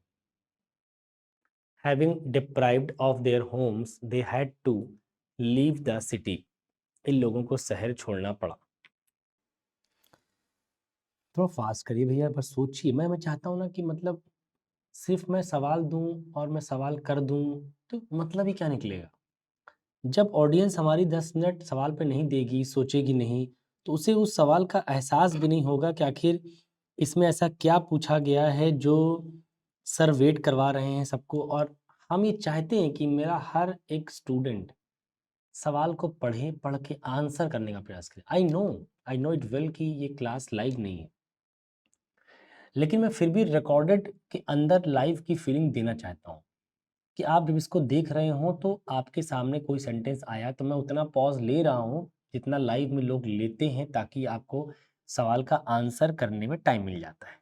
Having deprived of their homes they had to leave the city, इन लोगों को शहर छोड़ना पड़ा। थोड़ा फास्ट करिए भैया, बस सोचिए। मैं चाहता हूँ ना कि मतलब सिर्फ मैं सवाल दूं और मैं सवाल कर दूं तो मतलब ही क्या निकलेगा। जब ऑडियंस हमारी 10 मिनट सवाल पे नहीं देगी, सोचेगी नहीं, तो उसे उस सवाल का एहसास भी नहीं होगा कि आखिर इसमें ऐसा क्या पूछा गया है जो सर वेट करवा रहे हैं सबको। और हम ये चाहते हैं कि मेरा हर एक स्टूडेंट सवाल को पढ़े, पढ़ के आंसर करने का प्रयास करे। आई नो इट वेल कि ये क्लास लाइव नहीं है, लेकिन मैं फिर भी रिकॉर्डेड के अंदर लाइव की फीलिंग देना चाहता हूँ कि आप जब इसको देख रहे हो तो आपके सामने कोई सेंटेंस आया तो मैं उतना पॉज ले रहा हूँ जितना लाइव में लोग लेते हैं, ताकि आपको सवाल का आंसर करने में टाइम मिल जाता है।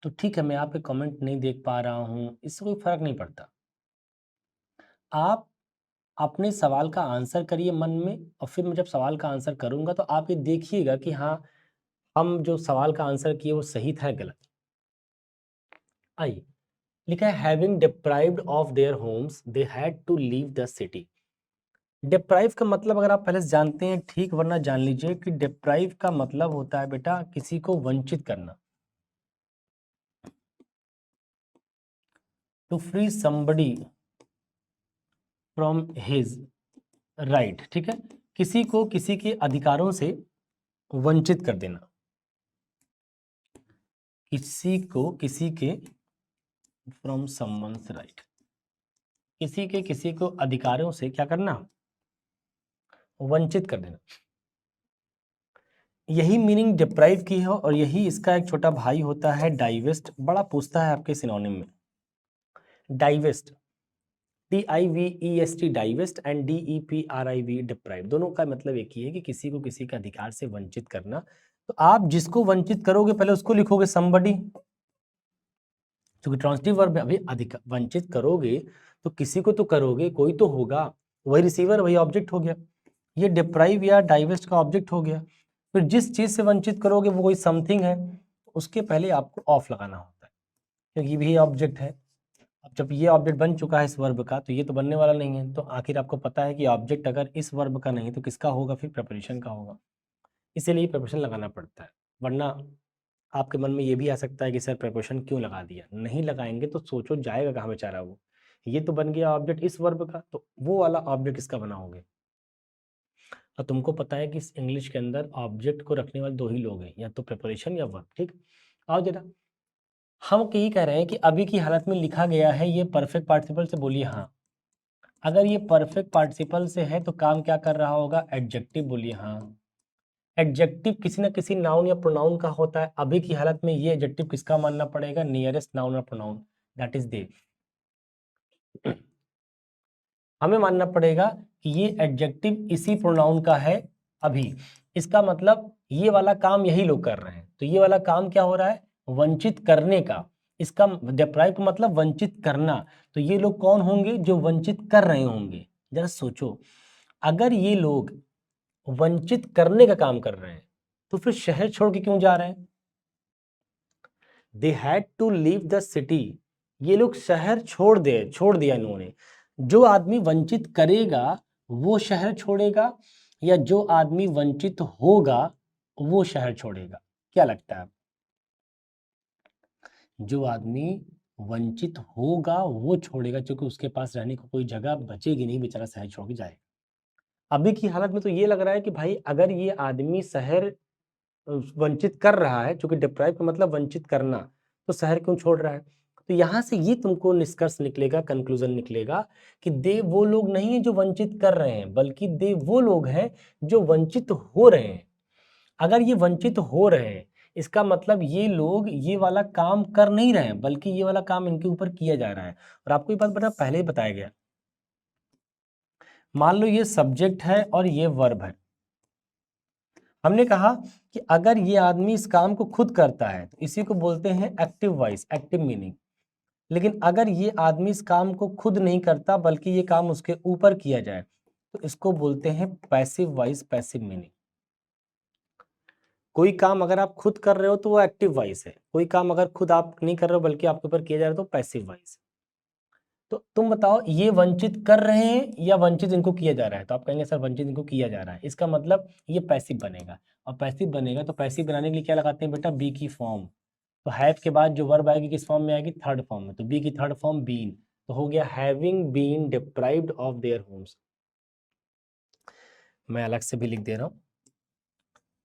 तो ठीक है, मैं आपके कमेंट नहीं देख पा रहा हूँ, इससे कोई फर्क नहीं पड़ता। आप अपने सवाल का आंसर करिए मन में, और फिर मैं जब सवाल का आंसर करूँगा तो आप ये देखिएगा कि हाँ, हम जो सवाल का आंसर किए वो सही था या गलत। आइए, लिखा है having deprived of their homes they had to leave the city. Deprive का मतलब अगर आप पहले से जानते हैं ठीक, वरना जान लीजिए कि डिप्राइव का मतलब होता है बेटा किसी को वंचित करना। To free somebody from his right, ठीक है, किसी को किसी के अधिकारों से वंचित कर देना, किसी को किसी के फ्रॉम समवन्स राइट, किसी को अधिकारों से क्या करना, वंचित कर देना। यही मीनिंग डिप्राइव की है, और यही इसका एक छोटा भाई होता है डाइवेस्ट। बड़ा पूछता है आपके सिनोनिम में, divest, DIVEST divest and DEPRIV deprive, दोनों का मतलब एक ही है कि किसी को किसी के अधिकार से वंचित करना। तो आप जिसको वंचित करोगे पहले उसको लिखोगे समबडी, क्योंकि ट्रांसिटिव वर्ब अभी अधिक वंचित करोगे तो किसी को तो करोगे, कोई तो होगा, वही रिसीवर वही ऑब्जेक्ट हो गया। ये डिप्राइव या डाइवेस्ट का ऑब्जेक्ट हो गया। फिर जिस चीज से वंचित करोगे वो कोई समथिंग है, उसके पहले आपको ऑफ लगाना होता है, क्योंकि ये भी ऑब्जेक्ट है। अब जब ये ऑब्जेक्ट बन चुका है इस वर्ब का, तो ये तो बनने वाला नहीं है। तो आखिर आपको पता है कि ऑब्जेक्ट अगर इस वर्ब का नहीं तो किसका होगा, फिर प्रिपरेशन का होगा, इसीलिए प्रिपरेशन लगाना पड़ता है। वरना आपके मन में ये भी आ सकता है कि सर प्रिपरेशन क्यों लगा दिया। नहीं लगाएंगे तो सोचो जाएगा कहाँ बेचारा वो। ये तो बन गया ऑब्जेक्ट इस वर्ब का, तो वो वाला ऑब्जेक्ट इसका बना होगा। और तुमको पता है कि इस इंग्लिश के अंदर ऑब्जेक्ट को रखने वाले दो ही लोग हैं, या तो प्रिपरेशन या वर्ब। ठीक, आओ जरा, हम यही कह रहे हैं कि अभी की हालत में लिखा गया है ये परफेक्ट पार्टिसिपल से, बोलिए हाँ। अगर ये परफेक्ट पार्टिसिपल से है तो काम क्या कर रहा होगा, एडजेक्टिव, बोलिए हाँ। एडजेक्टिव किसी ना किसी नाउन या प्रोनाउन का होता है। अभी की हालत में ये एडजेक्टिव किसका मानना पड़ेगा, नियरेस्ट नाउन और प्रोनाउन, दैट इज दे। हमें मानना पड़ेगा कि ये एडजेक्टिव इसी प्रोनाउन का है अभी। इसका मतलब ये वाला काम यही लोग कर रहे हैं। तो ये वाला काम क्या हो रहा है, वंचित करने का। इसका डिप्राइव का मतलब वंचित करना। तो ये लोग कौन होंगे, जो वंचित कर रहे होंगे। जरा सोचो, अगर ये लोग वंचित करने का काम कर रहे हैं तो फिर शहर छोड़ के क्यों जा रहे हैं। They had to leave the city, ये लोग शहर छोड़ दिया इन्होंने। जो आदमी वंचित करेगा वो शहर छोड़ेगा, या जो आदमी वंचित होगा वो शहर छोड़ेगा, क्या लगता है। जो आदमी वंचित होगा वो छोड़ेगा, क्योंकि उसके पास रहने को कोई जगह बचेगी नहीं, बेचारा शहर छोड़ के जाएगा। अभी की हालत में तो ये लग रहा है कि भाई अगर ये आदमी शहर वंचित कर रहा है, चूंकि डिप्राइव का मतलब वंचित करना, तो शहर क्यों छोड़ रहा है? तो यहाँ से ये तुमको निष्कर्ष निकलेगा, कंक्लूजन निकलेगा कि दे वो लोग नहीं है जो वंचित कर रहे हैं, बल्कि दे वो लोग हैं जो वंचित हो रहे हैं। अगर ये वंचित हो रहे हैं, इसका मतलब ये लोग ये वाला काम कर नहीं रहे हैं, बल्कि ये वाला काम इनके ऊपर किया जा रहा है। और आपको ये बात बता पहले ही बताया गया, मान लो ये सब्जेक्ट है और ये वर्ब है। हमने कहा कि अगर ये आदमी इस काम को खुद करता है तो इसी को बोलते हैं एक्टिव वॉइस, एक्टिव मीनिंग। लेकिन अगर ये आदमी इस काम को खुद नहीं करता, बल्कि ये काम उसके ऊपर किया जाए, तो इसको बोलते हैं पैसिव वॉइस, पैसिव मीनिंग। कोई काम अगर आप खुद कर रहे हो तो वो एक्टिव वॉइस है, कोई काम अगर खुद आप नहीं कर रहे हो बल्कि आपके ऊपर किया जा रहा है तो पैसिव वॉइस। तो तुम बताओ ये वंचित कर रहे हैं या वंचित इनको किया जा रहा है? तो आप कहेंगे सर वंचित इनको किया जा रहा है, इसका मतलब ये पैसिव बनेगा। और पैसिव बनेगा तो पैसिव बनाने के लिए क्या लगाते हैं बेटा? बी की फॉर्म। तो हैव के बाद जो वर्ब आएगी किस फॉर्म में आएगी? थर्ड फॉर्म में। तो बी की थर्ड फॉर्म बीन, तो हो गया having been deprived of their homes. मैं अलग से भी लिख दे रहा हूं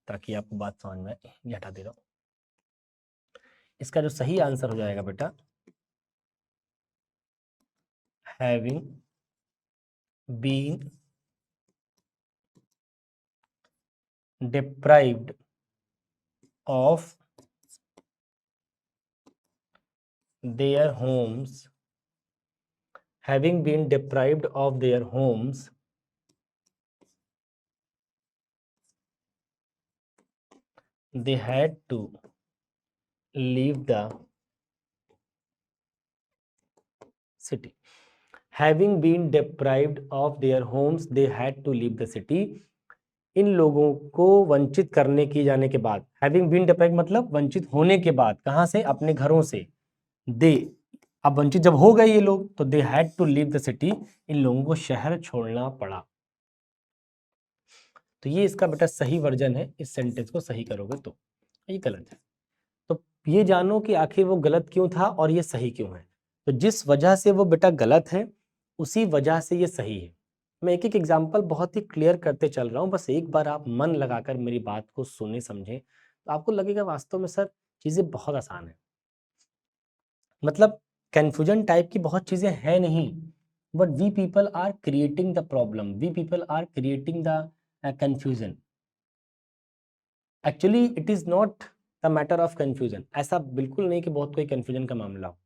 ताकि आपको बात समझ में आए, ये हटा दे रहा हूं। इसका जो सही आंसर हो जाएगा बेटा, having been deprived of their homes, having been deprived of their homes, they had to leave the city. Having been deprived of their homes, they had to leave the city. इन लोगों को वंचित करने की जाने के बाद, हैविंग बीन डिप्राइव्ड मतलब वंचित होने के बाद, कहां से? अपने घरों से। दे, अब वंचित जब हो गए ये लोग तो they had to leave the city, इन लोगों को शहर छोड़ना पड़ा। तो ये इसका बेटा सही वर्जन है, इस सेंटेंस को सही करोगे तो। ये गलत है, तो ये जानो कि आखिर वो गलत क्यों था और ये सही क्यों है। तो जिस वजह से वो बेटा गलत है उसी वजह से ये सही है। मैं एक एक एग्जांपल बहुत ही क्लियर करते चल रहा हूँ, बस एक बार आप मन लगाकर मेरी बात को सुने समझें तो आपको लगेगा वास्तव में सर चीज़ें बहुत आसान है। मतलब कन्फ्यूजन टाइप की बहुत चीज़ें हैं नहीं, but we people are creating the problem, we people are creating the confusion. Actually it is not the matter of confusion. ऐसा बिल्कुल नहीं कि बहुत कोई कन्फ्यूजन का मामला हो,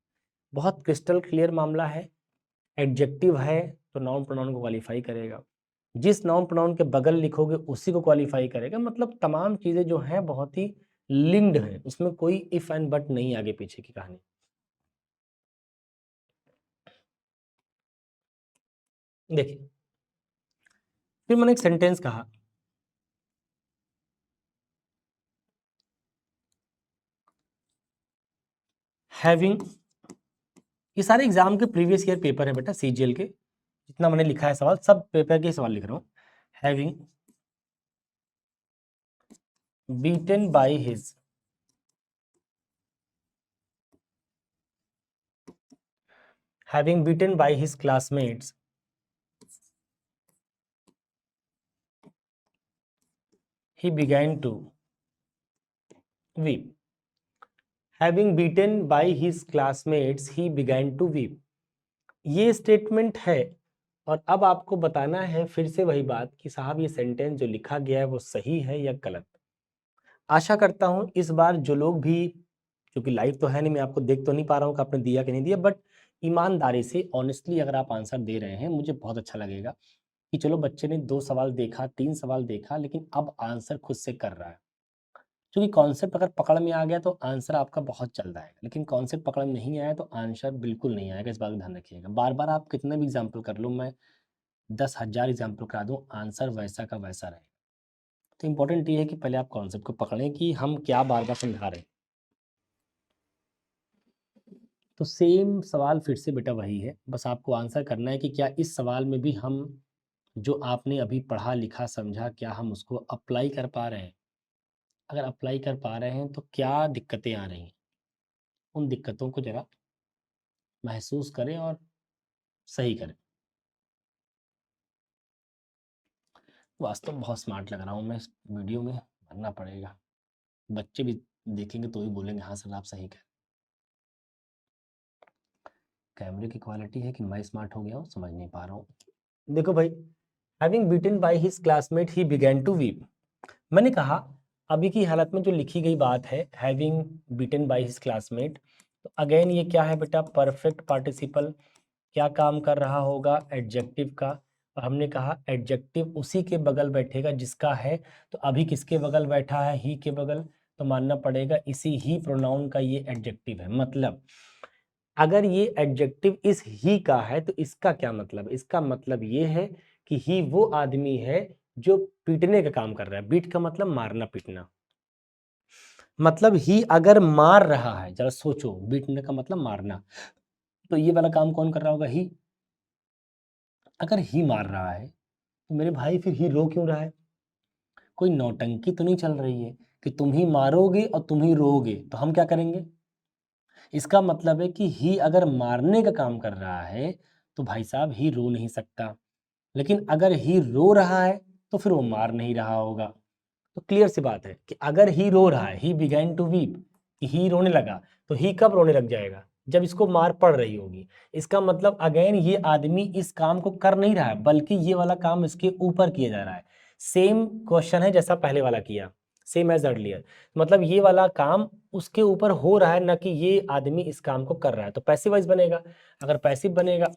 बहुत क्रिस्टल क्लियर मामला है। एडजेक्टिव है तो नाउन प्रोनाउन को क्वालिफाई करेगा, जिस नाउन प्रोनाउन के बगल लिखोगे उसी को क्वालिफाई करेगा। मतलब तमाम चीज़ें जो हैं बहुत ही लिंक्ड हैं, उसमें कोई इफ एंड बट नहीं आगे पीछे की कहानी। देखिए, फिर मैंने एक सेंटेंस कहा, हैविंग, ये सारे एग्जाम के प्रीवियस ईयर पेपर है बेटा, सीजीएल के जितना मैंने लिखा है सवाल, सब पेपर के सवाल लिख रहा हूँ। Having beaten by his, having beaten by his classmates, he began to weep. Having beaten by his classmates, he began to weep. ये स्टेटमेंट है और अब आपको बताना है फिर से वही बात कि साहब ये सेंटेंस जो लिखा गया है वो सही है या गलत। आशा करता हूं इस बार जो लोग भी, क्योंकि लाइव तो है नहीं, मैं आपको देख तो नहीं पा रहा हूं कि आपने दिया कि नहीं दिया, बट ईमानदारी से ऑनेस्टली अगर आप आंसर दे रहे हैं मुझे बहुत अच्छा लगेगा कि चलो बच्चे ने 2 सवाल देखा, 3 सवाल देखा, लेकिन अब आंसर खुद से कर रहा है। क्योंकि कॉन्सेप्ट अगर पकड़ में आ गया तो आंसर आपका बहुत चल जाएगा, लेकिन कॉन्सेप्ट पकड़ में नहीं आया तो आंसर बिल्कुल नहीं आएगा, इस बात का ध्यान रखिएगा। बार बार आप कितने भी एग्जाम्पल कर लो, मैं 10,000 एग्जाम्पल करा दूँ, आंसर वैसा का वैसा रहेगा। तो इंपॉर्टेंट ये है कि पहले आप कॉन्सेप्ट को पकड़ें कि हम क्या बार बार समझा रहे हैं। तो सेम सवाल फिर से बेटा वही है, बस आपको आंसर करना है कि क्या इस सवाल में भी हम जो आपने अभी पढ़ा लिखा समझा, क्या हम उसको अप्लाई कर पा रहे हैं। अगर अप्लाई कर पा रहे हैं तो क्या दिक्कतें आ रही हैं, उन दिक्कतों को ज़रा महसूस करें और सही करें। वास्तव में बहुत स्मार्ट लग रहा हूँ मैं इस वीडियो में, मानना पड़ेगा। बच्चे भी देखेंगे तो ही बोलेंगे हाँ सर आप सही कह। कैमरे की क्वालिटी है कि मैं स्मार्ट हो गया हूँ, समझ नहीं पा रहा हूँ। देखो भाई, having beaten by his classmate he began to weep. मैंने कहा अभी की हालत में जो लिखी गई बात है having beaten by his classmate, तो अगेन ये क्या है बेटा, परफेक्ट पार्टिसिपल। क्या काम कर रहा होगा, एडजेक्टिव का। और हमने कहा एडजेक्टिव उसी के बगल बैठेगा जिसका है, तो अभी किसके बगल बैठा है, ही के बगल, तो मानना पड़ेगा इसी ही प्रोनाउन का ये एडजेक्टिव है। मतलब अगर ये एडजेक्टिव इस ही का है तो इसका क्या मतलब, इसका मतलब ये है कि ही वो आदमी है जो पीटने का काम कर रहा है। बीट का मतलब मारना पीटना, मतलब ही अगर मार रहा है, जरा सोचो, बीटने का मतलब मारना, तो ये वाला काम कौन कर रहा होगा, ही। अगर ही मार रहा है तो मेरे भाई फिर ही रो क्यों रहा है? कोई नौटंकी तो नहीं चल रही है कि तुम ही मारोगे और तुम ही रोओगे तो हम क्या करेंगे? इसका मतलब है कि ही अगर मारने का काम कर रहा है तो भाई साहब ही रो नहीं सकता, लेकिन अगर ही रो रहा है तो फिर वो मार नहीं रहा होगा। तो क्लियर सी बात है कि अगर ही रो रहा है, ही बिगैन टू वीप, कि ही रोने लगा, तो ही कब रोने लग जाएगा, जब इसको मार पड़ रही होगी। इसका मतलब अगेन ये आदमी इस काम को कर नहीं रहा है, बल्कि ये वाला काम इसके ऊपर किया जा रहा है। सेम क्वेश्चन है जैसा पहले वाला किया, सेम एज अर्लियर। मतलब ये वाला काम उसके ऊपर हो रहा है, न कि ये आदमी इस काम को कर रहा है, तो पैसिव वॉइस बनेगा। अगर पैसिव बनेगा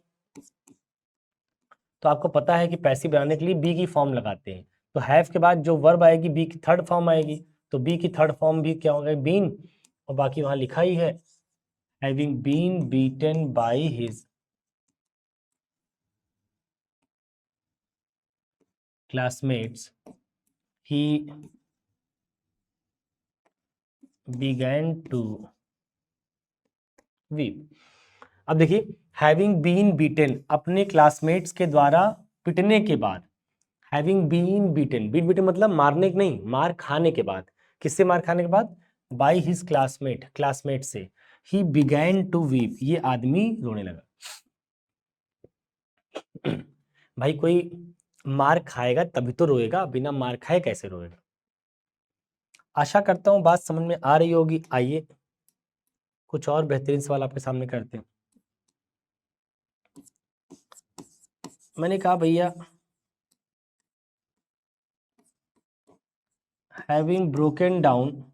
तो आपको पता है कि पैसिव बनाने के लिए बी की फॉर्म लगाते हैं, तो हैव के बाद जो वर्ब आएगी बी की थर्ड फॉर्म आएगी, तो बी की थर्ड फॉर्म भी क्या होगा, बीन। और बाकी वहां लिखा ही है, having been beaten by his classmates he began to weep. अब देखिए, हैविंग बीन बीटन, अपने क्लासमेट्स के द्वारा पिटने के बाद, having been beaten, beat beaten मतलब मारने के नहीं, मार खाने के बाद। किससे मार खाने के बाद? बाय हिज क्लासमेट, क्लासमेट से। ही बिगैन टू वीप, ये आदमी रोने लगा। भाई कोई मार खाएगा तभी तो रोएगा, बिना मार खाए कैसे रोएगा? आशा करता हूं बात समझ में आ रही होगी। आइए कुछ और बेहतरीन सवाल आपके सामने करते हैं। मैंने कहा भैया, having broken down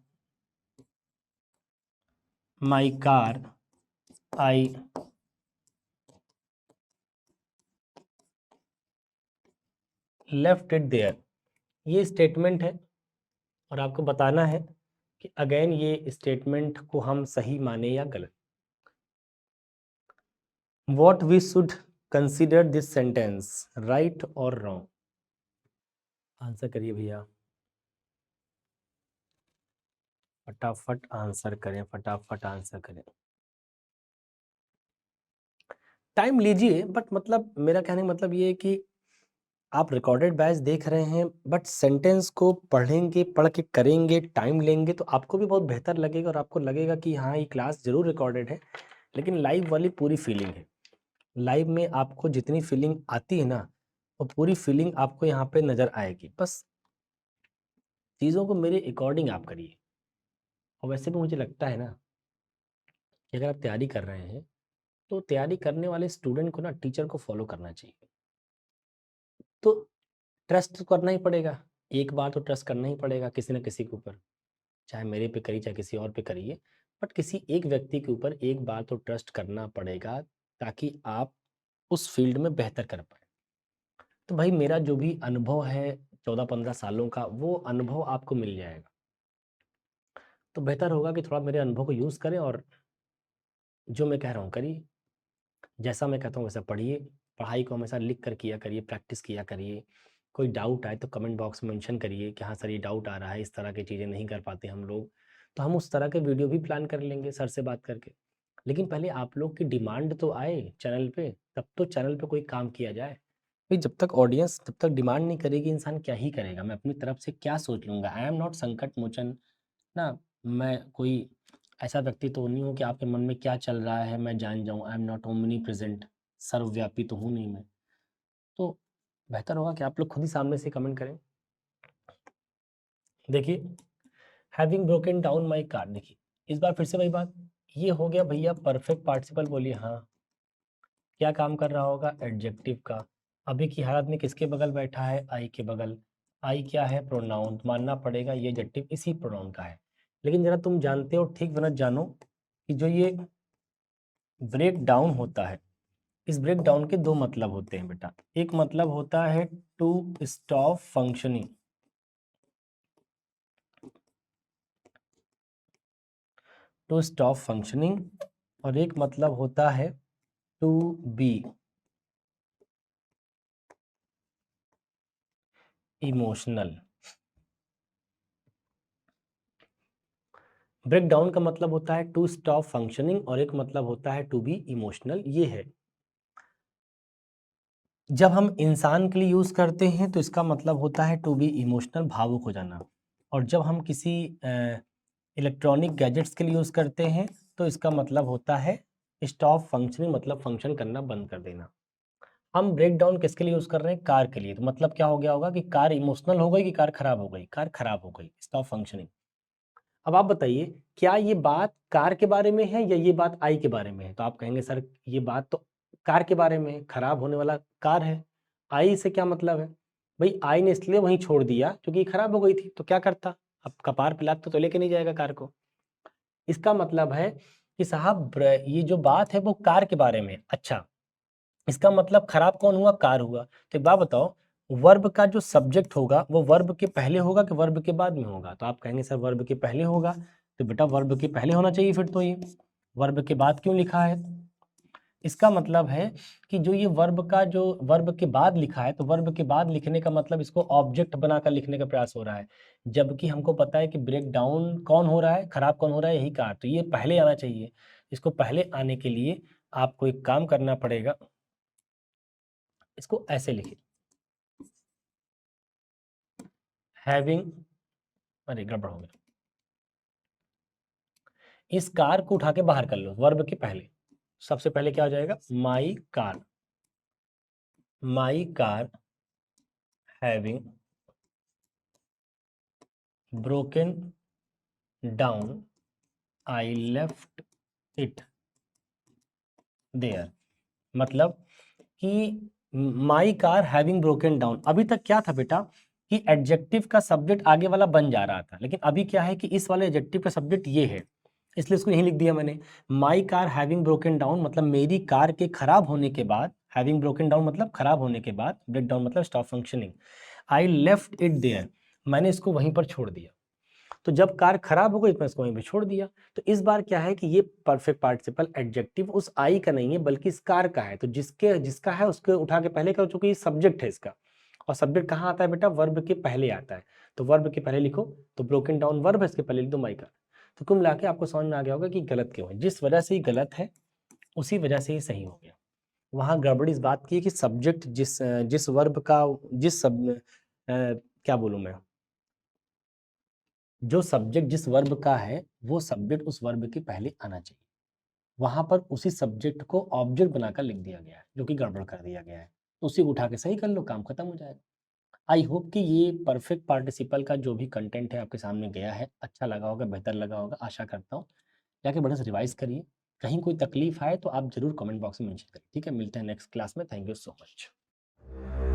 my car I left it there. ये स्टेटमेंट है और आपको बताना है कि अगेन ये स्टेटमेंट को हम सही माने या गलत। What we should consider this sentence, right और रॉन्ग? आंसर करिए भैया, फटाफट आंसर करें, फटाफट आंसर करें। टाइम लीजिए, बट मतलब मेरा कहने का मतलब ये है कि आप रिकॉर्डेड बैच देख रहे हैं, बट सेंटेंस को पढ़ेंगे, पढ़ के करेंगे, टाइम लेंगे तो आपको भी बहुत बेहतर लगेगा और आपको लगेगा कि हाँ ये क्लास जरूर रिकॉर्डेड है, लेकिन लाइव वाली पूरी फीलिंग है। लाइव में आपको जितनी फीलिंग आती है ना, वो पूरी फीलिंग आपको यहाँ पे नज़र आएगी। बस चीज़ों को मेरे अकॉर्डिंग आप करिए। और वैसे भी मुझे लगता है ना कि अगर आप तैयारी कर रहे हैं तो तैयारी करने वाले स्टूडेंट को ना टीचर को फॉलो करना चाहिए। तो ट्रस्ट तो करना ही पड़ेगा, एक बार तो ट्रस्ट करना ही पड़ेगा किसी न किसी के ऊपर, चाहे मेरे पे करिए चाहे किसी और पे करिए, बट किसी एक व्यक्ति के ऊपर एक बार तो ट्रस्ट करना पड़ेगा, ताकि आप उस फील्ड में बेहतर कर पाए। तो भाई मेरा जो भी अनुभव है 14-15 सालों का, वो अनुभव आपको मिल जाएगा। तो बेहतर होगा कि थोड़ा मेरे अनुभव को यूज़ करें और जो मैं कह रहा हूँ करिए। जैसा मैं कहता हूँ वैसा पढ़िए, पढ़ाई को हमेशा लिख कर किया करिए, प्रैक्टिस किया करिए। कोई डाउट आए तो कमेंट बॉक्स में मेंशन करिए कि हाँ सर ये डाउट आ रहा है, इस तरह की चीज़ें नहीं कर पाते हम लोग, तो हम उस तरह के वीडियो भी प्लान कर लेंगे सर से बात करके। लेकिन पहले आप लोग की डिमांड तो आए चैनल पे, तब तो चैनल पे कोई काम किया जाए। भाई जब तक ऑडियंस, जब तक डिमांड नहीं करेगी, इंसान क्या ही करेगा? मैं अपनी तरफ से क्या सोच लूँगा? आई एम नॉट संकट मोचन ना, मैं कोई ऐसा व्यक्ति तो नहीं हूँ कि आपके मन में क्या चल रहा है मैं जान जाऊँ। आई एम नॉट ओमनी प्रेजेंट, सर्वव्यापी तो हूँ नहीं मैं। तो बेहतर होगा कि आप लोग खुद ही सामने से कमेंट करें। देखिए, having broken down my car. देखिए इस बार फिर से वही बात, ये हो गया भैया परफेक्ट पार्टिसिपल। बोलिए हाँ, क्या काम कर रहा होगा, एडजेक्टिव का। अभी की हालत में किसके बगल बैठा है, आई के बगल। आई क्या है, प्रोनाउन, मानना पड़ेगा ये एडजेक्टिव इसी प्रोनाउन का है। लेकिन जरा तुम जानते हो, ठीक बना जानो कि जो ये ब्रेक डाउन होता है, इस ब्रेक डाउन के दो मतलब होते हैं बेटा। एक मतलब होता है to stop functioning, to stop functioning, और एक मतलब होता है to be emotional. Break down का मतलब होता है टू स्टॉप फंक्शनिंग और एक मतलब होता है टू बी इमोशनल। ये है, जब हम इंसान के लिए यूज करते हैं तो इसका मतलब होता है टू बी इमोशनल, भावुक हो जाना। और जब हम किसी इलेक्ट्रॉनिक गैजेट्स के लिए यूज करते हैं तो इसका मतलब होता है स्टॉप फंक्शनिंग, मतलब फंक्शन करना बंद कर देना। हम ब्रेक डाउन किसके लिए यूज कर रहे हैं, कार के लिए। तो मतलब क्या हो गया होगा कि कार इमोशनल हो गई कि कार खराब हो गई, कार खराब हो गई, स्टॉप फंक्शनिंग। अब आप बताइए, क्या ये बात कार के बारे में है या ये बात आई के बारे में है। तो आप कहेंगे सर ये बात तो कार के बारे में है, खराब होने वाला कार है, आई से क्या मतलब है। भाई आई ने इसलिए वहीं छोड़ दिया क्योंकि ये खराब हो गई थी, तो क्या करता, अब कपार पिलाता तो लेके नहीं जाएगा कार को। इसका मतलब है कि साहब ये जो बात है वो कार के बारे में है। अच्छा, इसका मतलब खराब कौन हुआ, कार हुआ। तो एक बात बताओ, वर्ब का जो सब्जेक्ट होगा वो वर्ब के पहले होगा कि वर्ब के बाद में होगा। तो आप कहेंगे सर वर्ब के पहले होगा, तो बेटा वर्ब के पहले होना चाहिए फिर तो, ये वर्ब के बाद क्यों लिखा है। इसका मतलब है कि जो ये वर्ब का जो वर्ब के बाद लिखा है, तो वर्ब के बाद लिखने का मतलब इसको ऑब्जेक्ट बनाकर लिखने का प्रयास हो रहा है। जबकि हमको पता है कि ब्रेक डाउन कौन हो रहा है, खराब कौन हो रहा है, यही कार। तो ये पहले आना चाहिए। इसको पहले आने के लिए आपको एक काम करना पड़ेगा, इसको ऐसे लिखिए, हैविंग, अरे गड़बड़ हो गया, इस कार को उठा के बाहर कर लो वर्ब के पहले। सबसे पहले क्या हो जाएगा, my car, my car having broken down, I left it there. मतलब कि my car having broken down, अभी तक क्या था बेटा कि एडजेक्टिव का सब्जेक्ट आगे वाला बन जा रहा था, लेकिन अभी क्या है कि इस वाले एडजेक्टिव का सब्जेक्ट ये है, इसलिए इसको यही लिख दिया मैंने। माई कार हैविंग ब्रोकन डाउन मतलब मेरी कार के खराब होने के बाद, हैविंग ब्रोकन डाउन मतलब खराब होने के बाद, ब्रेक डाउन मतलब stop functioning, I left it there, मैंने इसको वहीं पर छोड़ दिया। तो जब कार खराब हो गई तो मैं इसको वहीं पे छोड़ दिया। तो इस बार क्या है कि ये परफेक्ट पार्टिसिपल एडजेक्टिव उस आई का नहीं है बल्कि इस कार का है। तो जिसके जिसका है उसके उठा के पहले करो, चूंकि सब्जेक्ट है इसका, और सब्जेक्ट कहाँ आता है बेटा, वर्ब के पहले आता है। तो वर्ब के पहले लिखो, तो ब्रोकन डाउन वर्ब है, इसके पहले लिख दो माई कार। तो कुल मिला के आपको समझ में आ गया होगा कि गलत क्यों है, जिस वजह से ये गलत है उसी वजह से ये सही हो गया। वहां गड़बड़ी इस बात की है कि सब्जेक्ट जिस जिस वर्ब का, जिस सब क्या बोलूं मैं, जो सब्जेक्ट जिस वर्ब का है वो सब्जेक्ट उस वर्ब के पहले आना चाहिए। वहां पर उसी सब्जेक्ट को ऑब्जेक्ट बनाकर लिख दिया गया है, जो कि गड़बड़ कर दिया गया है। तो उसी को उठा के सही कर लो, काम खत्म हो जाएगा। आई होप कि ये परफेक्ट पार्टिसिपल का जो भी कंटेंट है आपके सामने गया है, अच्छा लगा होगा, बेहतर लगा होगा, आशा करता हूँ। जाके बड़े से रिवाइज करिए, कहीं कोई तकलीफ आए तो आप जरूर कमेंट बॉक्स में मेंशन करिए। ठीक है, मिलते हैं नेक्स्ट क्लास में। Thank you so much.